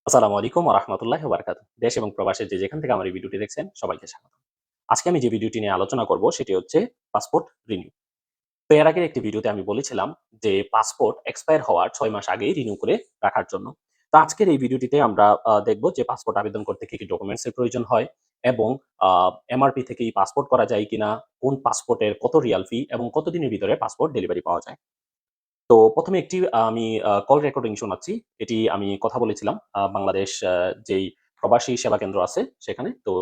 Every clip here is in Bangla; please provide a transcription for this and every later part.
আসসালামু আলাইকুম ওয়া রাহমাতুল্লাহি ওয়া বারাকাতুহু। দেশ এবং প্রবাসের যে যেখান থেকে আমার এই ভিডিওটি দেখছেন সবাইকে স্বাগত। আজকে আমি যে ভিডিওটি নিয়ে আলোচনা করব সেটি হচ্ছে পাসপোর্ট রিনিউ। তো এর আগের একটি ভিডিওতে আমি বলেছিলাম যে পাসপোর্ট এক্সপায়ার হওয়ার ৬ মাস আগেই রিনিউ করে রাখার জন্য। তো আজকের এই ভিডিওটিতে আমরা দেখব যে পাসপোর্ট আবেদন করতে কি ডকুমেন্টস এর প্রয়োজন হয় এবং আ এমআরপি থেকেই পাসপোর্ট করা যায় কিনা, কোন পাসপোর্টের কত রিয়াল ফি এবং কতদিনের ভিতরে পাসপোর্ট ডেলিভারি পাওয়া যায়। তো ১ম এ একটি আমি কল রেকর্ডিং শোনাচ্ছি। এটি আমি কথা বলেছিলাম বাংলাদেশ যেই প্রবাসী সেবা কেন্দ্র আছে সেখানে। তো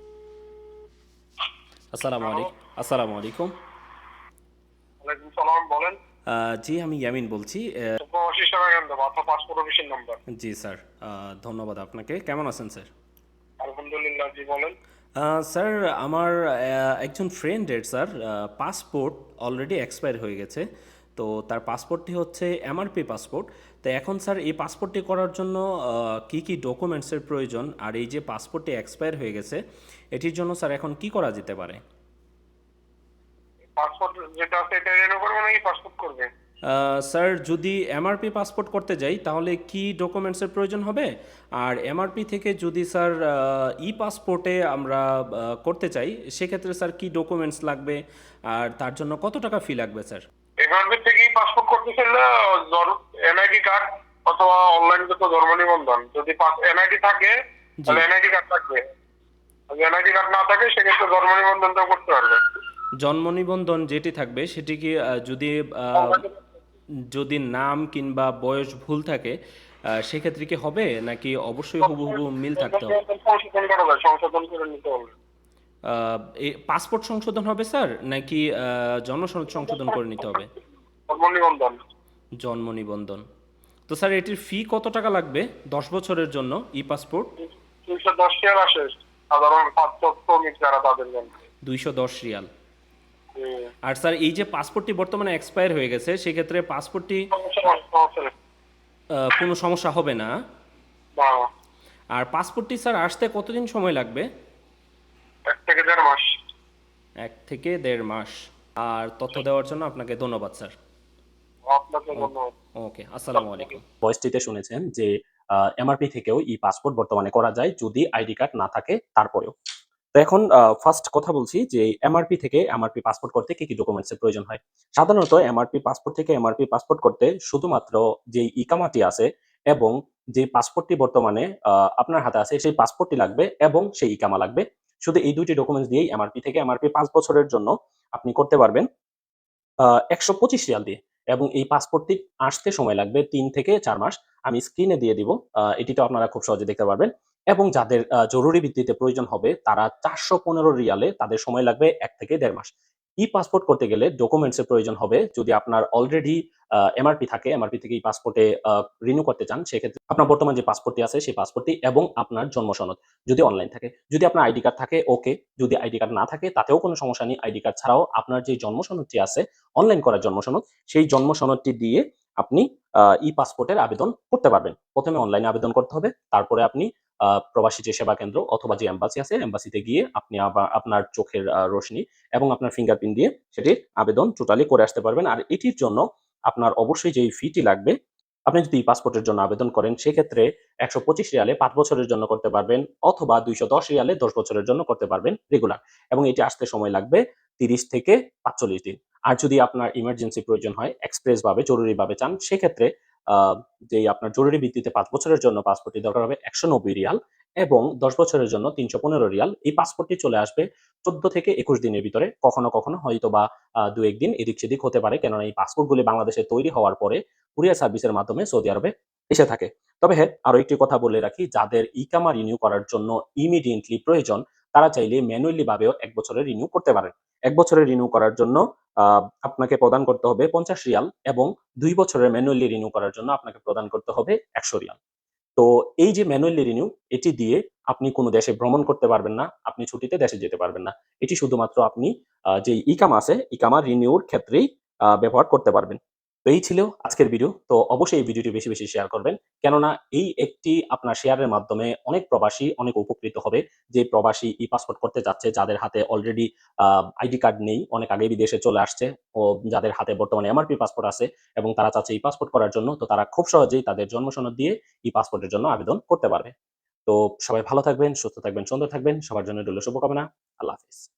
আসসালামু হ্যালো, আলাইকুম। আসসালামু আলাইকুম। ওয়ালাইকুম সালাম। বলেন। জি, আমি ইয়ামিন বলছি। প্রবাসী সেবা কেন্দ্র, মাথা পাসপোর্ট অফিসের নাম্বার। জি স্যার, ধন্যবাদ আপনাকে। কেমন আছেন স্যার? আলহামদুলিল্লাহ, জি বলেন। স্যার, আমার একজন ফ্রেন্ডের স্যার পাসপোর্ট অলরেডি এক্সপায়ার হয়ে গেছে। তো তার পাসপোর্টটি হচ্ছে এমআরপি পাসপোর্ট। তো এখন স্যার এই পাসপোর্টটি করার জন্য কি কি ডকুমেন্টসের প্রয়োজন, আর এই যে পাসপোর্টটি এক্সপায়ার হয়ে গেছে এটির জন্য স্যার এখন কি করা যেতে পারে? পাসপোর্ট যেটা আছে এটা রিনিউ করবে নাকি পাসপোর্ট করবে? স্যার, যদি এমআরপি পাসপোর্ট করতে যাই তাহলে কি ডকুমেন্টসের প্রয়োজন হবে? আর এমআরপি থেকে যদি স্যার ই পাসপোর্টে আমরা করতে চাই সেক্ষেত্রে স্যার কি ডকুমেন্টস লাগবে, আর তার জন্য কত টাকা ফি লাগবে স্যার? এফআরবি থেকেই পাসপোর্ট করতে চাইলে এনআইডি কার্ড অথবা অনলাইন তো জন্ম নিবন্ধন। যদি এনআইডি থাকে জি। তাহলে এনআইডি কার্ড লাগবে। যদি এনআইডি কার্ড না থাকে সেক্ষেত্রে জন্ম নিবন্ধনটা করতে পারবে। জন্ম নিবন্ধন যেটি থাকবে সেটি কি যদি নাম কিংবা বয়স ভুল থাকে সেক্ষেত্রে কি হবে, নাকি অবশ্যই হুবহু মিল থাকতে হবে? সংশোধন করা যায়, সংশোধন করে নিতে হবে। এই পাসপোর্ট সংশোধন হবে স্যার, নাকি জন্ম সনদ সংশোধন করে নিতে হবে? জন্ম নিবন্ধন জন্ম নিবন্ধন। তো স্যার এটির ফি কত টাকা লাগবে ১০ বছরের জন্য ই পাসপোর্ট? ৩১০ রিয়াল আসে সাধারণ ছাত্র শ্রমিক যারা তাদের জন্য। ২১০ রিয়াল। হুম। আর স্যার এই যে পাসপোর্টটি বর্তমানে এক্সপায়ার হয়ে গেছে সেক্ষেত্রে পাসপোর্টটি সমস্যা নেই। কোনো সমস্যা হবে না? না, আর পাসপোর্টটি স্যার আসতে কতদিন সময় লাগবে? ১ থেকে ১.৫ মাস। ১ থেকে ১.৫ মাস। আর তথ্য দেওয়ার জন্য আপনাকে ধন্যবাদ স্যার। আপনাকে ও ধন্যবাদ। ওকে, আসসালামু আলাইকুম। ভয়েসটিতে শুনেছেন যে এমআরপি থেকেও ই পাসপোর্ট বর্তমানে করা যায় যদি আইডি কার্ড না থাকে তারপরেও। তো এখন ফার্স্ট কথা বলছি যে এমআরপি থেকে এমআরপি পাসপোর্ট করতে কি কি ডকুমেন্টস এর প্রয়োজন হয়। সাধারণত এমআরপি পাসপোর্ট থেকে এমআরপি পাসপোর্ট করতে শুধুমাত্র যেই ইকামাটি আছে এবং যে পাসপোর্টটি বর্তমানে আপনার হাতে আছে সেই পাসপোর্টটি লাগবে এবং সেই ইকামা লাগবে। শুধু এই ২ টি ডকুমেন্টস দিয়েই এমআরপি থেকে এমআরপি ৫ বছরের জন্য আপনি করতে পারবেন। ১২৫ রিয়াল দিয়ে, এবং এই পাসপোর্টটি আসতে সময় লাগবে ৩ থেকে ৪ মাস। আমি স্ক্রিনে দিয়ে দিব। এটিতেও আপনারা খুব সহজে দেখতে পারবেন। এবং যাদের জরুরি ভিত্তিতে প্রয়োজন হবে তারা ৪১৫ রিয়ালে তাদের সময় লাগবে ১ থেকে ১.৫ মাস। ই-পাসপোর্ট করতে গেলে ডকুমেন্টস এর প্রয়োজন হবে। যদি আপনার অলরেডি এমআরপি থাকে, এমআরপি থেকে ই-পাসপোর্টে রিনিউ করতে চান, সেক্ষেত্রে আপনার বর্তমান যে পাসপোর্টটি আছে সেই পাসপোর্টটি এবং আপনার জন্ম সনদ যদি অনলাইন থাকে। যদি আপনার আইডি কার্ড থাকে ওকে, যদি আইডি কার্ড না থাকে তাতেও কোনো সমস্যা নেই। আইডি কার্ড ছাড়াও আপনার যে জন্ম সনদটি আছে অনলাইন করা জন্ম সনদ, সেই জন্ম সনদটি দিয়ে আপনি ই-পাসপোর্টের আবেদন করতে পারবেন। ১ম এ অনলাইনে আবেদন করতে হবে। তারপরে আপনি প্রবাসী যে সেবা কেন্দ্র অথবা যে এম্বাসি আছে, এম্বাসিতে গিয়ে আপনি আপনার চোখের রশ্মি এবং আপনার ফিঙ্গারপ্রিন্ট দিয়ে সেটির আবেদন টোটালি করে আসতে পারবেন। আর এটির জন্য আপনার অবশ্যই যেই ফিটি লাগবে, আপনি যদি ই-পাসপোর্টের জন্য আবেদন করেন সেক্ষেত্রে ১২৫ রিয়ালে ৫ বছরের জন্য করতে পারবেন, অথবা ২১০ রিয়ালে ১০ বছরের জন্য করতে পারবেন রেগুলার। এবং এটি আসতে সময় লাগবে ৩০ থেকে ৪৫ দিন। আর যদি আপনার ইমার্জেন্সি প্রয়োজন হয়, এক্সপ্রেস ভাবে জরুরিভাবে চান, সেক্ষেত্রে আ যেই আপনার জরুরি ভিত্তিতে ৫ বছরের জন্য পাসপোর্টটি দরকার হবে ১৯০ রিয়াল, এবং ১০ বছরের জন্য ৩১৫ রিয়াল। এই পাসপোর্টটি চলে আসবে ১৪ থেকে ২১ দিনের ভিতরে। কখনো, কখনো হয়তোবা ২-১ দিন এদিক-সেদিক হতে পারে। কেননা এই পাসপোর্টগুলি বাংলাদেশে তৈরি হওয়ার পরে কুরিয়ার সার্ভিসের মাধ্যমে সৌদি আরবে এসে থাকে। তবে হ্যাঁ, আরো একটি কথা বলে রাখি, যাদের ইকামা রিনিউ করার জন্য ইমিডিয়েটলি প্রয়োজন, তারা চাইলে ম্যানুয়ালি ভাবেও ১ বছরের রিনিউ করতে পারেন। ১ বছরের রিনিউ করার জন্য আ আপনাকে প্রদান করতে হবে ৫০ রিয়াল, এবং ২ বছরের ম্যানুয়ালি রিনিউ করার জন্য আপনাকে প্রদান করতে হবে ১০০ রিয়াল। তো এই যে ম্যানুয়ালি রিনিউ, এটি দিয়ে আপনি কোন দেশে ভ্রমণ করতে পারবেন না, আপনি ছুটিতে দেশে যেতে পারবেন না। এটি শুধুমাত্র আপনি যেই ইকামা আছে, ইকামা রিনিউর ক্ষেত্রেই ব্যবহার করতে পারবেন। তো এই ছিল আজকের ভিডিও। তো অবশ্যই এই ভিডিওটি বেশি, বেশি শেয়ার করবেন। কেননা এই একটি আপনার শেয়ারের মাধ্যমে অনেক প্রবাসী অনেক উপকৃত হবে। যে প্রবাসী ই-পাসপোর্ট করতে চাচ্ছে, যাদের হাতে অলরেডি আ আইডি কার্ড নেই, অনেক আগেই বিদেশে চলে আসছে, ও যাদের হাতে বর্তমানে এমআরপি পাসপোর্ট আছে এবং তারা চাচ্ছে ই-পাসপোর্ট করার জন্য, তো তারা খুব সহজেই তাদের জন্ম সনদ দিয়ে ই-পাসপোর্টের জন্য আবেদন করতে পারবে। তো সবাই ভালো থাকবেন, সুস্থ থাকবেন, সুন্দর থাকবেন। সবার জন্য রইল শুভকামনা। আল্লাহ হাফেজ।